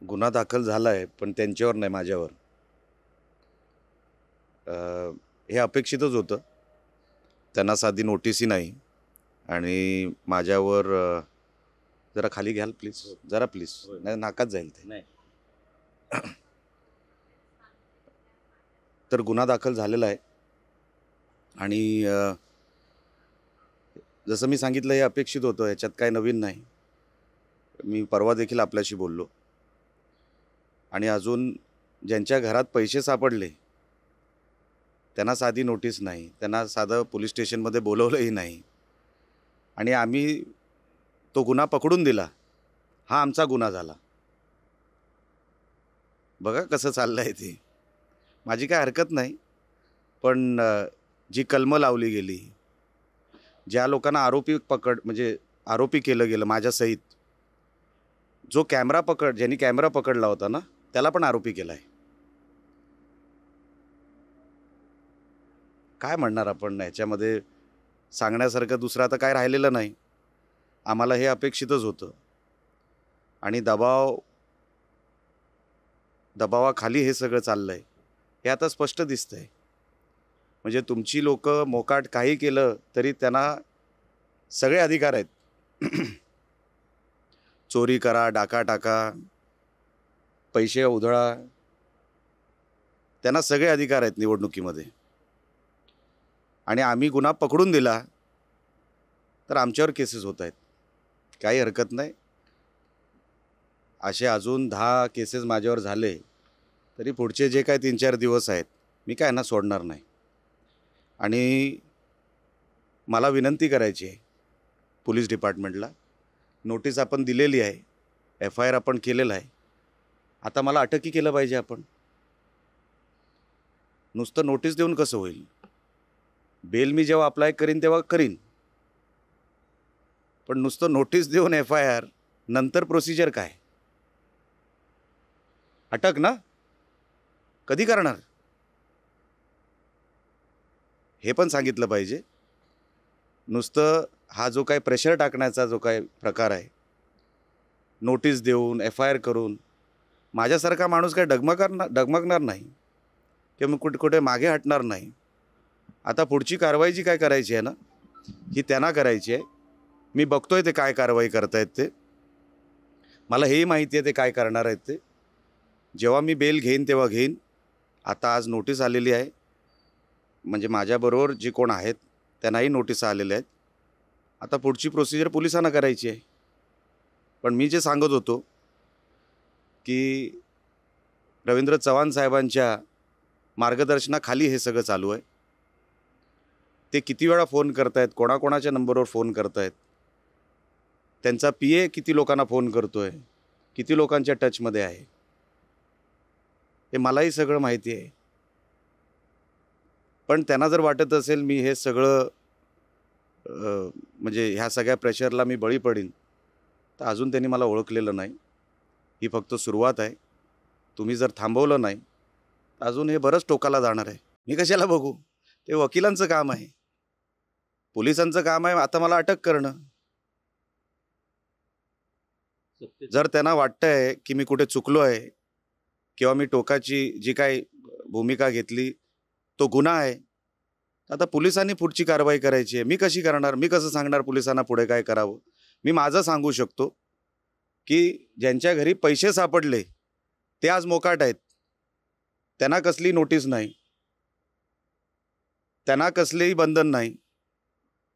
गुन्हा दाखल झाला आहे, पण त्यांच्यावर नाही, माझ्यावर. हे अपेक्षितच होतं. त्यांना साधी नोटीसही नाही आणि माझ्यावर जरा खाली घ्याल प्लीज, जरा प्लीज, नाही नाकात जाईल ते. नाही. तर गुन्हा दाखल झालेला आहे आणि जसं मी सांगितलं हे अपेक्षित होतं, याच्यात काय नवीन नाही. मी परवा देखील आपल्याशी बोललो आणि अजून ज्यांच्या घरात पैसे सापडले त्यांना साधी नोटीस नाही, त्यांना साधं पोलीस स्टेशनमध्ये बोलवलंही नाही आणि आम्ही तो गुन्हा पकडून दिला. हा आमचा गुन्हा झाला. बघा कसं चाललं आहे ते. माझी काय हरकत नाही, पण जी कलमं लावली गेली, ज्या लोकांना म्हणजे आरोपी केलं गेलं माझ्यासहित, ज्यांनी कॅमेरा पकडला होता ना, त्याला पण आरोपी केला आहे. काय म्हणणार आपण याच्यामध्ये? सांगण्यासारखं दुसरं आता काय राहिलेलं नाही. आम्हाला हे अपेक्षितच होतं आणि दबावाखाली हे सगळं चाललंय हे आता स्पष्ट दिसतंय. म्हणजे तुमची लोक मोकाट काही केलं तरी त्यांना सगळे अधिकार आहेत. चोरी करा, डाका टाका, पैसे उधळा, त्यांना सगळे अधिकार आहेत निवडणुकीमध्ये. आणि आम्ही गुन्हा पकडून दिला तर आमच्यावर केसेस होत आहेत. काही हरकत नाही. असे अजून 10 केसेस माझ्यावर झाले तरी पुढचे जे काय 3-4 दिवस आहेत मी काय ना सोडणार नाही. आणि मला विनंती करायची आहे पोलीस डिपार्टमेंटला. नोटीस आपण दिलेली आहे, FIR आपण केलेला आहे. आता मला अटकही केलं पाहिजे आपण. नुसतं नोटीस देऊन कसं होईल? बेल मी जेव्हा अप्लाय करीन तेव्हा करीन, पण नुसतं नोटीस देऊन FIR नंतर प्रोसिजर काय? अटक ना? कधी करणार? हे पण सांगितलं पाहिजे. नुसतं हा जो काय प्रेशर टाकण्याचा जो काय प्रकार आहे, नोटीस देऊन FIR करून, माझ्यासारखा माणूस काय डगमगणार नाही किंवा मग कुठे मागे हटणार नाही. आता पुढची कारवाई जी काय करायची आहे ना, ही त्यांना करायची आहे. मी बघतोय ते काय कारवाई करतायत ते. मला हेही माहिती आहे ते काय करणार आहेत ते. जेव्हा मी बेल घेईन तेव्हा घेईन. आता आज नोटीस आलेली आहे, म्हणजे माझ्याबरोबर जे कोण आहेत त्यांनाही नोटीस आलेल्या आहेत. आता पुढची प्रोसिजर पोलिसांना करायची आहे. पण मी जे सांगत होतो की रवींद्र चव्हाण साहेबांच्या मार्गदर्शनाखाली हे सगळं चालू आहे. ते किती वेळा फोन करतायत, कोणाकोणाच्या नंबरवर फोन करतायत, त्यांचा PA किती लोकांना फोन करतोय, किती लोकांच्या टचमध्ये आहे, हे मलाही सगळं माहिती आहे. पण त्यांना जर वाटत असेल मी हे सगळं म्हणजे ह्या सगळ्या प्रेशरला मी बळी पडीन, तर अजून त्यांनी मला ओळखलेलं नाही. ही फक्त सुरुवात आहे. तुम्ही जर थांबवलं नाही तर अजून हे बरंच टोकाला जाणार आहे. मी कशाला बघू? ते वकिलांचं काम आहे, पोलिसांचं काम आहे आता मला अटक करणं. जर त्यांना वाटतंय की मी कुठे चुकलो आहे किंवा मी टोकाची जी काही भूमिका घेतली तो गुन्हा आहे, आता पोलिसांनी पुढची कारवाई करायची आहे. मी कशी करणार? मी कसं सांगणार पोलिसांना पुढे काय करावं? मी माझं सांगू शकतो की ज्यांच्या घरी पैसे सापडले ते आज मोकाट आहेत. त्यांना कसली नोटीस नाही, त्यांना कसलेही बंधन नाही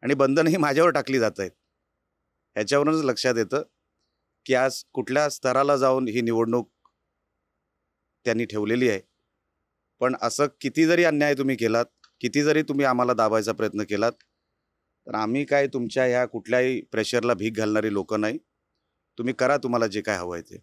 आणि बंधनही माझ्यावर टाकली जात आहेत. ह्याच्यावरूनच लक्षात येतं की आज कुठल्या स्तराला जाऊन ही निवडणूक त्यांनी ठेवलेली आहे. पण असं किती जरी अन्याय तुम्ही केलात, किती जरी तुम्ही आम्हाला दाबायचा प्रयत्न केलात, तर आम्ही काय तुमच्या ह्या कुठल्याही प्रेशरला भीक घालणारी लोक नाही. तुम्ही करा तुम्हाला जे काय हवं आहे ते.